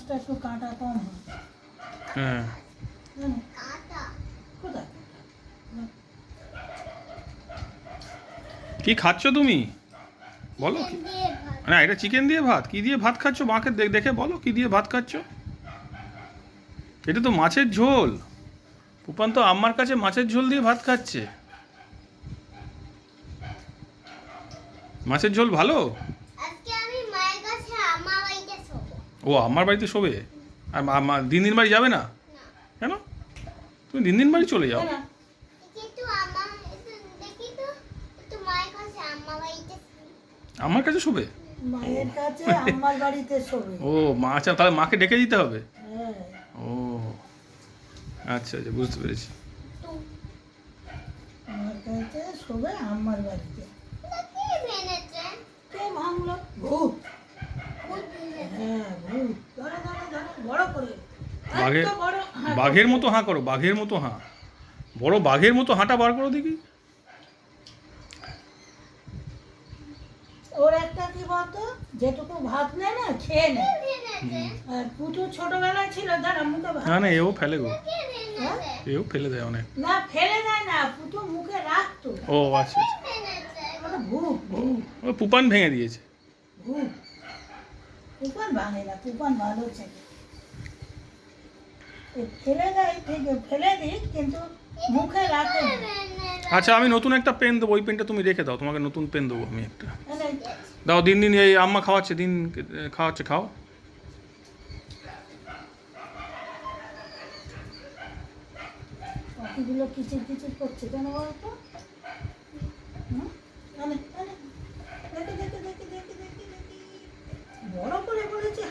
মাছটা একটু কাঁটা কম হয়। হ্যাঁ জানো? কোথায়? কি খাচ্ছ তুমি বলো কি? না এটা চিকেন দিয়ে ভাত? কি দিয়ে ভাত খাচ্ছ মাকে দেখে বলো কি দিয়ে ভাত খাচ্ছ? এটা তো মাছের ঝোল। পুপান তো আম্মার কাছে মাছের ঝোল দিয়ে ভাত খাচ্ছে। মাছের ঝোল ভালো? ও আমার বাড়িতে শোবে? আর দিন দিন বাড়ি যাবে না কেন? তুমি দিন দিন বাড়ি চলে যাও। না, আমার কাছে শোবে? মায়ের কাছে আমার বাড়িতে শোবে। ও মা, আচ্ছা তাহলে মাকে ডেকে দিতে হবে। হ্যাঁ, ও আচ্ছা আচ্ছা বুঝতে পেরেছি। আমার কাছে শোবে আমার বাড়িতে। কে ভাঙলো? ভূত। হ্যাঁ, ভূত। ধরো, ধরো, ধরো, বড় করে। বাঘের এত বড় হাঁ বাঘের করো। মতো হাঁ করো, বাঘের মতো হাঁ। বড় বাঘের মতো হাঁটা বার করো দেখি। ওর একটা কি বলতো, যেটুকু ভাত নেয় না খেয়ে নেয়। আর পুটু ছোটবেলায় ছিল, দাঁড়া মুখে ভাত। না না এও ফেলে গো, হ্যাঁ? এও ফেলে দেয় অনেক। না ফেলে দেয় না, পুটু মুখে রাখতো। ও আচ্ছা আচ্ছা। ওটা ভূত, ভূত, ও পুপান ভেঙে দিয়েছে। ভূত। পুপান ভাঙে না, পুপান ভালো ছেলে। এ ফেলে দেয় ঠিক, ফেলে দিই কিন্তু মুখে রাখে না। আচ্ছা আমি নতুন একটা পেন দেবো, ওই পেনটা তুমি রেখে দাও, তোমাকে নতুন পেন দেবো আমি একটা। মানে দাও, দিন দিন এই আম্মা খাওয়াচ্ছে, দিন খাওয়াচ্ছে, খাও। পাখিগুলো কিচির কিচির করছে কেন বলতো? হুম? দেখে দেখে দেখে দেখে দেখে দেখে বড় করে বলেছে